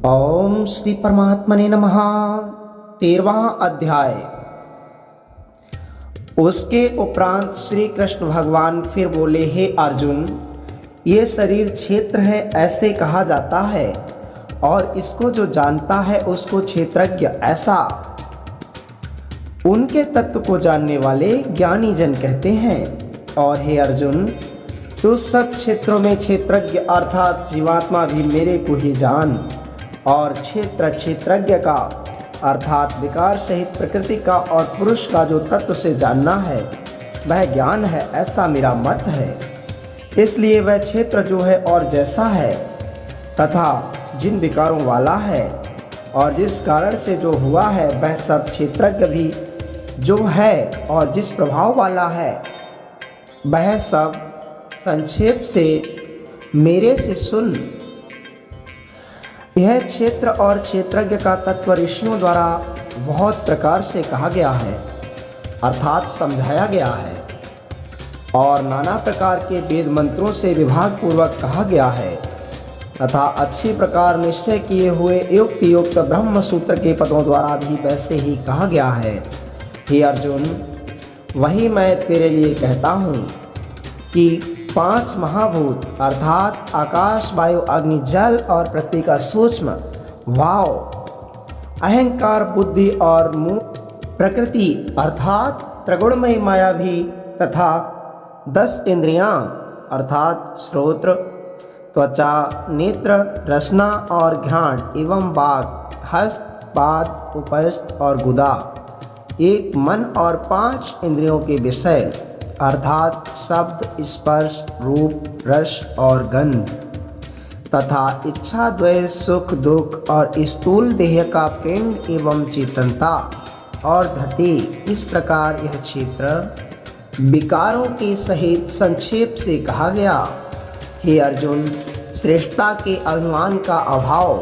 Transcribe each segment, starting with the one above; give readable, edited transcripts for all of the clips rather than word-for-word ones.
ओम श्री परमात्मने नमः। 13वां अध्याय। उसके उपरांत श्री कृष्ण भगवान फिर बोले, हे अर्जुन, ये शरीर क्षेत्र है ऐसे कहा जाता है, और इसको जो जानता है उसको क्षेत्रज्ञ ऐसा उनके तत्व को जानने वाले ज्ञानी जन कहते हैं। और हे अर्जुन, तो सब क्षेत्रों में क्षेत्रज्ञ अर्थात जीवात्मा भी मेरे को ही जान, और क्षेत्रज्ञ का अर्थात विकार सहित प्रकृति का और पुरुष का जो तत्व से जानना है वह ज्ञान है, ऐसा मेरा मत है। इसलिए वह क्षेत्र जो है और जैसा है तथा जिन विकारों वाला है और जिस कारण से जो हुआ है वह सब क्षेत्रज्ञ भी जो है और जिस प्रभाव वाला है वह सब संक्षेप से मेरे से सुन। यह क्षेत्र और क्षेत्रज्ञ का तत्व ऋषियों द्वारा बहुत प्रकार से कहा गया है अर्थात समझाया गया है, और नाना प्रकार के वेद मंत्रों से विभाग पूर्वक कहा गया है तथा अच्छी प्रकार निश्चय किए हुए युक्त ब्रह्म सूत्र के पदों द्वारा भी वैसे ही कहा गया है। हे अर्जुन, वही मैं तेरे लिए कहता हूँ कि 5 महाभूत अर्थात आकाश, वायु, अग्नि, जल और पृथ्वी का सूक्ष्म भाव, अहंकार, बुद्धि और प्रकृति अर्थात त्रिगुणमयी माया भी तथा 10 इंद्रियां अर्थात श्रोत्र, त्वचा, नेत्र, रसना और घ्राण एवं बाग, हस्त, पाद, उपस्थ और गुदा, एक मन और 5 इंद्रियों के विषय अर्थात शब्द, स्पर्श, रूप, रस और गंध तथा इच्छा, द्वेष, सुख, दुख और स्थूल देह का पिंड एवं चेतनता और धति, इस प्रकार यह क्षेत्र विकारों के सहित संक्षेप से कहा गया। हे अर्जुन, श्रेष्ठता के अभिमान का अभाव,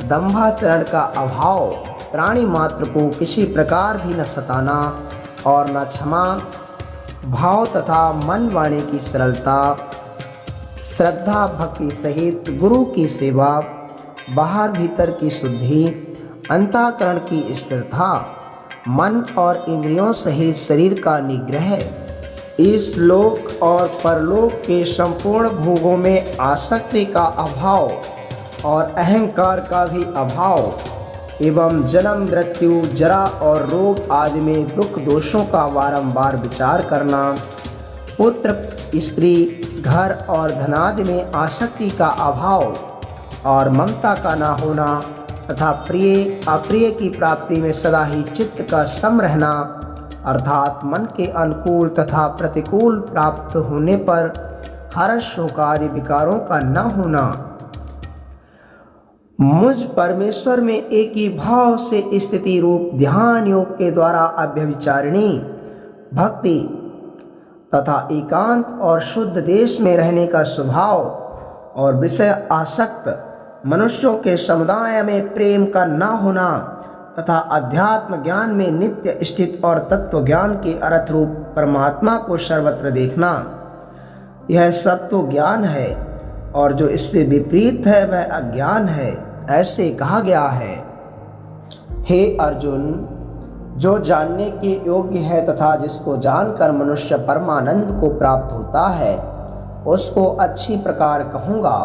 दंभाचरण का अभाव, प्राणी मात्र को किसी प्रकार भी न सताना और न क्षमा भाव तथा मन वाणी की सरलता, श्रद्धा भक्ति सहित गुरु की सेवा, बाहर भीतर की शुद्धि, अंतःकरण की स्थिरता, मन और इंद्रियों सहित शरीर का निग्रह, इस लोक और परलोक के संपूर्ण भोगों में आसक्ति का अभाव और अहंकार का भी अभाव एवं जन्म, मृत्यु, जरा और रोग आदि में दुख दोषों का बारंबार विचार करना, पुत्र, स्त्री, घर और धनादि में आसक्ति का अभाव और ममता का ना होना तथा प्रिय अप्रिय की प्राप्ति में सदा ही चित्त का सम रहना अर्थात मन के अनुकूल तथा प्रतिकूल प्राप्त होने पर हर्ष, शोक आदि विकारों का न होना, मुझ परमेश्वर में एक ही भाव से स्थिति रूप ध्यान योग के द्वारा अव्यभिचारिणी भक्ति तथा एकांत और शुद्ध देश में रहने का स्वभाव और विषय आसक्त मनुष्यों के समुदाय में प्रेम का न होना तथा अध्यात्म ज्ञान में नित्य स्थित और तत्व ज्ञान के अर्थ रूप परमात्मा को सर्वत्र देखना, यह सब तो ज्ञान है और जो इससे विपरीत है वह अज्ञान है, ऐसे कहा गया है। हे अर्जुन, जो जानने के योग्य है तथा जिसको जानकर मनुष्य परमानंद को प्राप्त होता है उसको अच्छी प्रकार कहूँगा।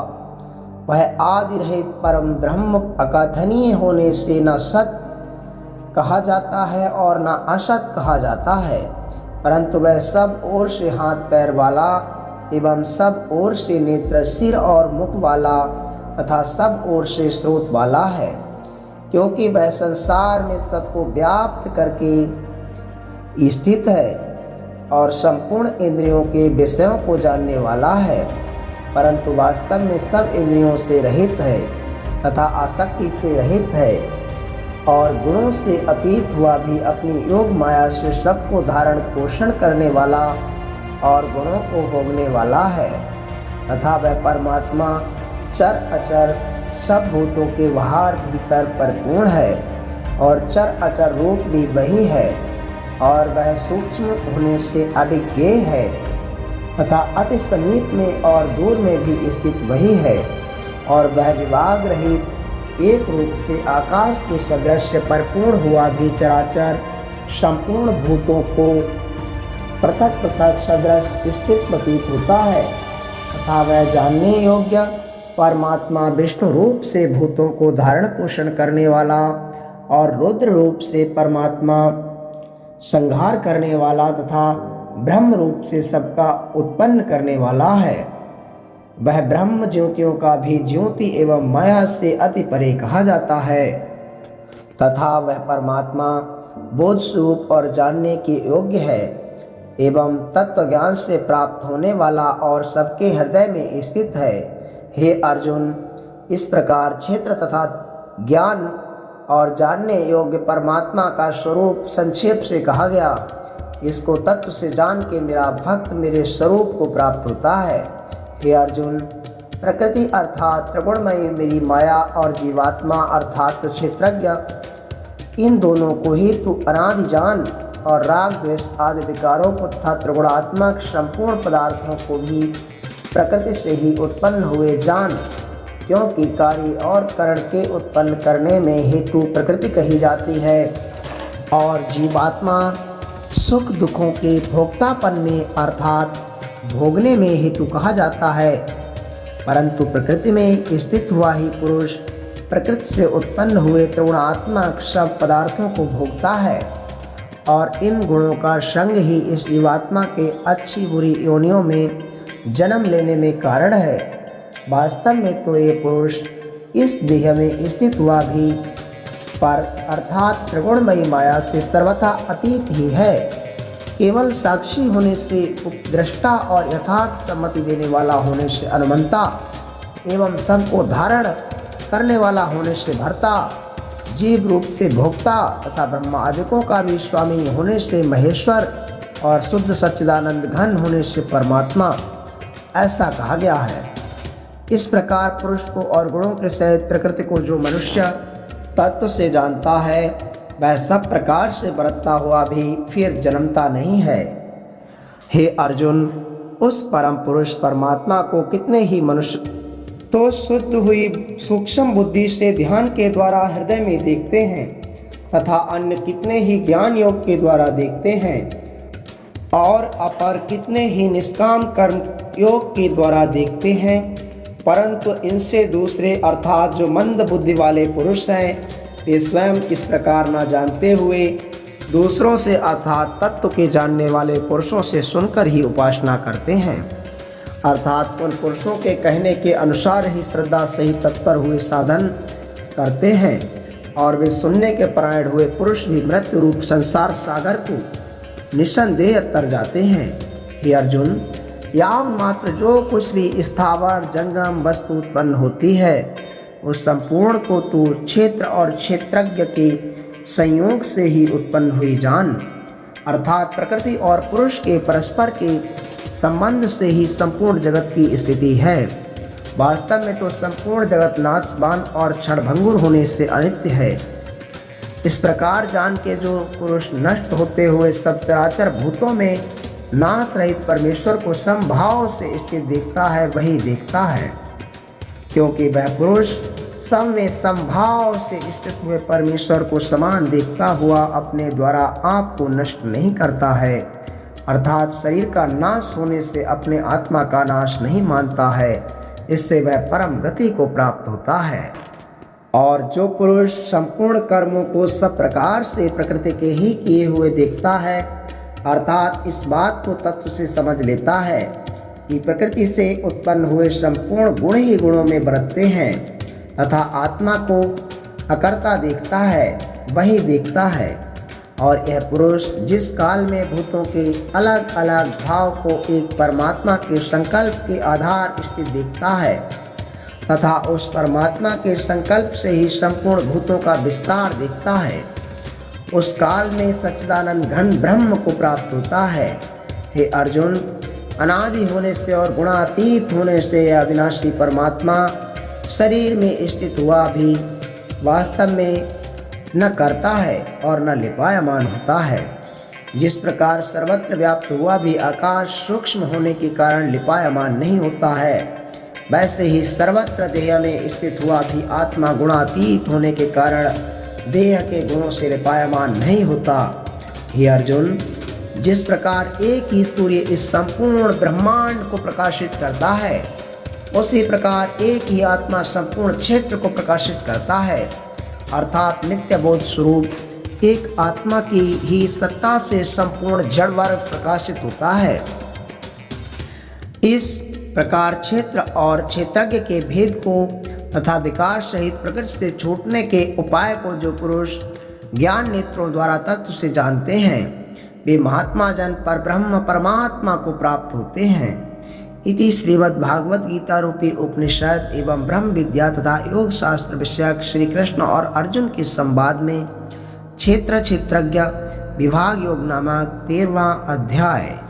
वह आदि रहित परम ब्रह्म अकथनीय होने से न सत कहा जाता है और न असत कहा जाता है, परंतु वह सब ओर से हाथ पैर वाला एवं सब ओर से नेत्र, सिर और मुख वाला तथा सब ओर से स्रोत वाला है, क्योंकि वह संसार में सबको व्याप्त करके स्थित है और संपूर्ण इंद्रियों के विषयों को जानने वाला है, परंतु वास्तव में सब इंद्रियों से रहित है तथा आसक्ति से रहित है और गुणों से अतीत हुआ भी अपनी योग माया से सबको धारण पोषण करने वाला और गुणों को भोगने वाला है तथा वह परमात्मा चर अचर सब भूतों के बाहर भीतर परिपूर्ण है और चर अचर रूप भी वही है और वह सूक्ष्म होने से अभिज्ञेय है तथा अति समीप में और दूर में भी स्थित वही है और वह विभाग रहित एक रूप से आकाश के सदृश परिपूर्ण हुआ भी चराचर संपूर्ण भूतों को पृथक पृथक सदृश स्थित प्रतीत होता है तथा वह जानने योग्य परमात्मा विष्णु रूप से भूतों को धारण पोषण करने वाला और रुद्र रूप से परमात्मा संहार करने वाला तथा ब्रह्म रूप से सबका उत्पन्न करने वाला है। वह ब्रह्म ज्योतियों का भी ज्योति एवं माया से अति परे कहा जाता है तथा वह परमात्मा बोध स्वरूप और जानने के योग्य है एवं तत्व ज्ञान से प्राप्त होने वाला और सबके हृदय में स्थित है। हे अर्जुन, इस प्रकार क्षेत्र तथा ज्ञान और जानने योग्य परमात्मा का स्वरूप संक्षेप से कहा गया। इसको तत्व से जान के मेरा भक्त मेरे स्वरूप को प्राप्त होता है। हे अर्जुन, प्रकृति अर्थात त्रिगुणमयी मेरी माया और जीवात्मा अर्थात क्षेत्रज्ञ, इन दोनों को ही तू अनादि जान और राग द्वेष आदि विकारों को तथा त्रिगुणात्मक संपूर्ण पदार्थों को भी प्रकृति से ही उत्पन्न हुए जान, क्योंकि कार्य और करण के उत्पन्न करने में हेतु प्रकृति कही जाती है और जीवात्मा सुख दुखों के भोक्तापन में अर्थात भोगने में हेतु कहा जाता है। परंतु प्रकृति में स्थित हुआ ही पुरुष प्रकृति से उत्पन्न हुए त्रिगुणात्मक सब पदार्थों को भोगता है और इन गुणों का संग ही इस जीवात्मा के अच्छी बुरी योनियों में जन्म लेने में कारण है। वास्तव में तो ये पुरुष इस देह में स्थित हुआ भी पर अर्थात त्रिगुणमयी माया से सर्वथा अतीत ही है। केवल साक्षी होने से उपद्रष्टा और यथार्थ सम्मति देने वाला होने से अनुमंता एवं सबको धारण करने वाला होने से भर्ता, जीव रूप से भोक्ता तथा ब्रह्मादिकों का भी स्वामी होने से महेश्वर और शुद्ध सच्चिदानंद घन होने से परमात्मा, ऐसा कहा गया है। इस प्रकार पुरुष को और गुणों के सहित प्रकृति को जो मनुष्य तत्व से जानता है वह सब प्रकार से बरतता हुआ भी फिर जन्मता नहीं है। हे अर्जुन, उस परम पुरुष परमात्मा को कितने ही मनुष्य तो शुद्ध हुई सूक्ष्म बुद्धि से ध्यान के द्वारा हृदय में देखते हैं तथा अन्य कितने ही ज्ञान योग के द्वारा देखते हैं और अपर कितने ही निष्काम कर्म योग के द्वारा देखते हैं, परंतु इनसे दूसरे अर्थात जो मंद बुद्धि वाले पुरुष हैं वे स्वयं इस प्रकार न जानते हुए दूसरों से अर्थात तत्व के जानने वाले पुरुषों से सुनकर ही उपासना करते हैं। अर्थात उन पुरुषों के कहने के अनुसार ही श्रद्धा सहित तत्पर हुए साधन करते हैं और वे सुनने के परायण हुए पुरुष भी मृत्यु रूप संसार सागर को निस्संदेह तर जाते हैं। हे अर्जुन, याव मात्र जो कुछ भी स्थावर जंगम वस्तु उत्पन्न होती है उस संपूर्ण को तू क्षेत्र और क्षेत्रज्ञ के संयोग से ही उत्पन्न हुई जान, अर्थात प्रकृति और पुरुष के परस्पर के संबंध से ही संपूर्ण जगत की स्थिति है। वास्तव में तो संपूर्ण जगत नाशवान और क्षणभंगुर होने से अनित्य है। इस प्रकार जान के जो पुरुष नष्ट होते हुए सब चराचर भूतों में नाश रहित परमेश्वर को समभाव से स्थित देखता है, वही देखता है, क्योंकि वह पुरुष सब में समभाव से स्थित हुए परमेश्वर को समान देखता हुआ अपने द्वारा आप को नष्ट नहीं करता है, अर्थात शरीर का नाश होने से अपने आत्मा का नाश नहीं मानता है। इससे वह परम गति को प्राप्त होता है। और जो पुरुष संपूर्ण कर्मों को सब प्रकार से प्रकृति के ही किए हुए देखता है, अर्थात इस बात को तत्व से समझ लेता है कि प्रकृति से उत्पन्न हुए संपूर्ण गुण ही गुणों में बरतते हैं तथा आत्मा को अकर्ता देखता है, वही देखता है। और यह पुरुष जिस काल में भूतों के अलग अलग भाव को एक परमात्मा के संकल्प के आधार स्थित देखता है तथा उस परमात्मा के संकल्प से ही संपूर्ण भूतों का विस्तार देखता है, उस काल में सच्चिदानंद घन ब्रह्म को प्राप्त होता है। हे अर्जुन, अनादि होने से और गुणातीत होने से यह अविनाशी परमात्मा शरीर में स्थित हुआ भी वास्तव में न करता है और न लिपायमान होता है। जिस प्रकार सर्वत्र व्याप्त हुआ भी आकाश सूक्ष्म होने के कारण लिपायमान नहीं होता है, वैसे ही सर्वत्र देह में स्थित हुआ भी आत्मा गुणातीत होने के कारण देह के गुणों से रिपायमान नहीं होता। हे अर्जुन, जिस प्रकार एक ही सूर्य इस संपूर्ण ब्रह्मांड को प्रकाशित करता है, उसी प्रकार एक ही आत्मा संपूर्ण क्षेत्र को प्रकाशित करता है। अर्थात नित्य बोध स्वरूप एक आत्मा की ही सत्ता से संपूर्ण जड़ वर्ग प्रकाशित होता है। इस प्रकार क्षेत्र और क्षेत्रज्ञ के भेद को तथा विकार सहित प्रकृति से छूटने के उपाय को जो पुरुष ज्ञान नेत्रों द्वारा तत्व से जानते हैं, वे महात्मा जन पर ब्रह्म परमात्मा को प्राप्त होते हैं। इति श्रीमद् भागवत गीता रूपी उपनिषद एवं ब्रह्म विद्या तथा योग शास्त्र विषयक श्री कृष्ण और अर्जुन के संवाद में क्षेत्र क्षेत्रज्ञ विभाग योग नामक 13वां अध्याय।